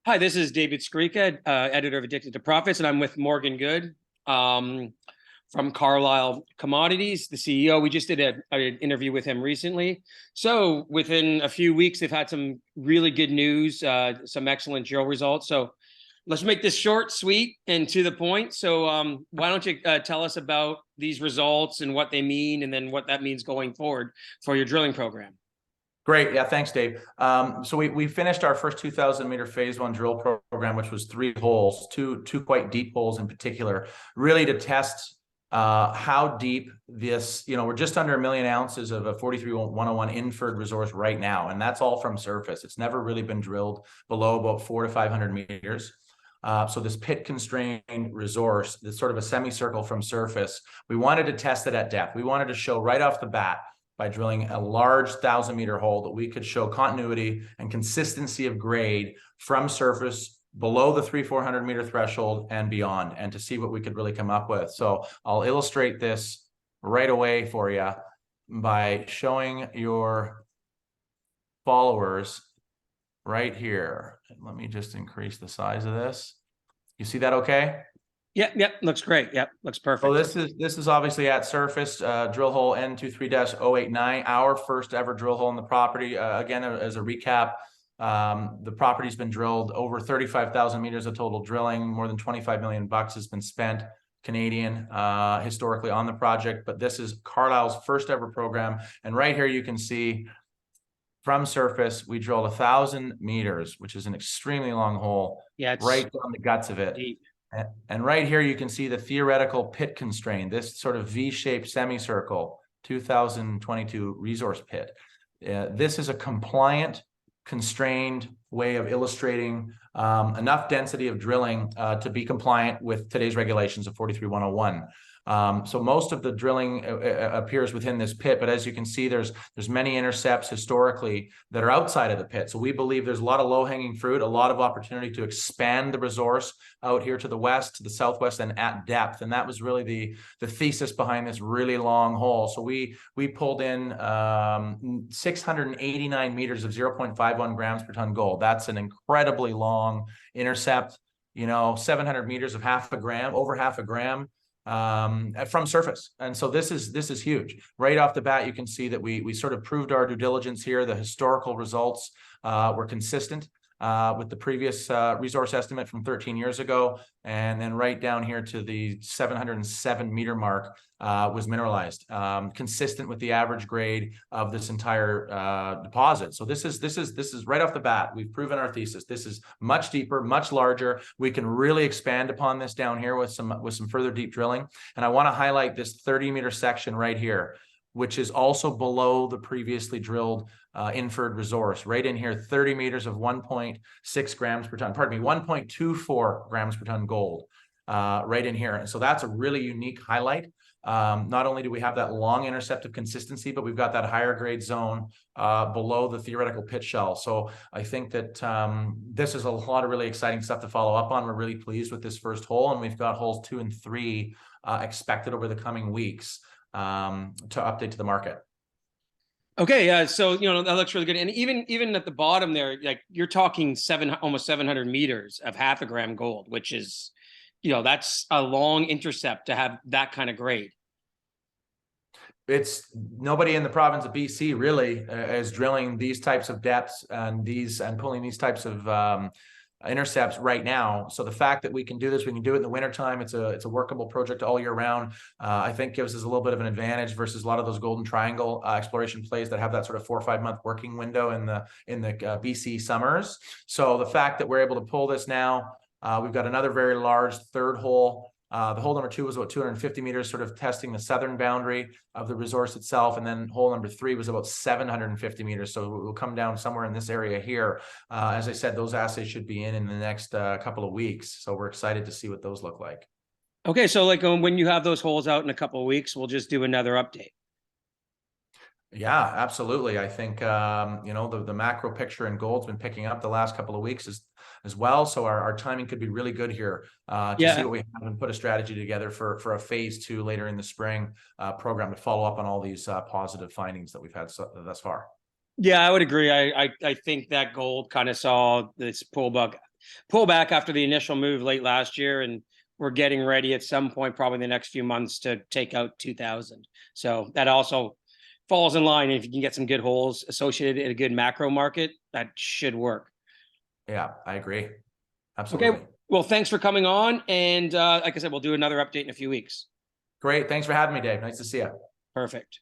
Hi, this is David Skrika, editor of Addicted to Profits, and I'm with Morgan Good from Carlyle Commodities, the CEO. We just did an interview with him recently. So within a few weeks, they've had some really good news, some excellent drill results. So let's make this short, sweet, and to the point. So why don't you tell us about these results and what they mean, and then what that means going forward for your drilling program? Great. Yeah, thanks, Dave. So we finished our first 2,000-meter phase one drill program, which was 3 holes, two quite deep holes in particular, really to test how deep this, we're just under 1 million ounces of a 43-101 inferred resource right now, and that's all from surface. It's never really been drilled below about 400 to 500 meters. So this pit constrained resource, this sort of a semicircle from surface, we wanted to test it at depth. We wanted to show right off the bat, by drilling a large 1,000-meter hole, that we could show continuity and consistency of grade from surface below the 300-400-meter threshold and beyond, and to see what we could really come up with. So I'll illustrate this right away for you by showing your followers right here. Let me just increase the size of this. You see that okay? Yep, looks great. Yep, looks perfect. So this is obviously at surface, drill hole N23-089, our first ever drill hole in the property. Again, as a recap, the property's been drilled over 35,000 meters of total drilling. More than 25 million bucks has been spent Canadian historically on the project, but this is Carlyle's first ever program. And right here you can see from surface, we drilled 1,000 meters, which is an extremely long hole. Yeah, it's right down the guts of it. Deep. And right here, you can see the theoretical pit constraint, this sort of V-shaped semicircle, 2022 resource pit. This is a compliant, constrained way of illustrating enough density of drilling to be compliant with today's regulations of 43-101. So most of the drilling appears within this pit, but as you can see, there's many intercepts historically that are outside of the pit. So we believe there's a lot of low-hanging fruit, a lot of opportunity to expand the resource out here to the west, to the southwest, and at depth. And that was really the thesis behind this really long hole. So we pulled in 689 meters of 0.51 grams per ton gold. That's an incredibly long intercept. 700 meters of over half a gram. From surface. And so this is huge. Right off the bat, you can see that we sort of proved our due diligence here. The historical results were consistent with the previous resource estimate from 13 years ago. And then right down here to the 707 meter mark was mineralized, consistent with the average grade of this entire deposit. So this is right off the bat. We've proven our thesis. This is much deeper, much larger. We can really expand upon this down here with some further deep drilling. And I want to highlight this 30-meter section right here, which is also below the previously drilled inferred resource. Right in here, 30 meters of 1.6 grams per ton, 1.24 grams per ton gold right in here. And so that's a really unique highlight. Not only do we have that long intercept of consistency, but we've got that higher grade zone below the theoretical pit shell. So I think that this is a lot of really exciting stuff to follow up on. We're really pleased with this first hole, and we've got holes 2 and 3 expected over the coming weeks to update to the market. Okay, so that looks really good, and even at the bottom there, like you're talking almost 700 meters of half a gram gold, which is, that's a long intercept to have that kind of grade. It's nobody in the province of BC really is drilling these types of depths and pulling these types of intercepts right now. So the fact that we can do this, we can do it in the wintertime, it's a workable project all year round, I think gives us a little bit of an advantage versus a lot of those golden triangle exploration plays that have that sort of 4 or 5 month working window in the BC summers. So the fact that we're able to pull this now, we've got another very large third hole. The hole number 2 was about 250 meters, sort of testing the southern boundary of the resource itself. And then hole number 3 was about 750 meters. So we'll come down somewhere in this area here. As I said, those assays should be in the next couple of weeks. So we're excited to see what those look like. Okay, so like when you have those holes out in a couple of weeks, we'll just do another update. Yeah, absolutely. I think, the macro picture in gold's been picking up the last couple of weeks as well. So our timing could be really good here to see what we have and put a strategy together for a phase 2 later in the spring program to follow up on all these positive findings that we've had thus far. Yeah, I would agree. I think that gold kind of saw this pullback pull back after the initial move late last year, and we're getting ready at some point, probably in the next few months, to take out 2000. So that also falls in line. If you can get some good holes associated in a good macro market, that should work. Yeah, I agree. Absolutely. Okay. Well, thanks for coming on. And like I said, we'll do another update in a few weeks. Great. Thanks for having me, Dave. Nice to see you. Perfect.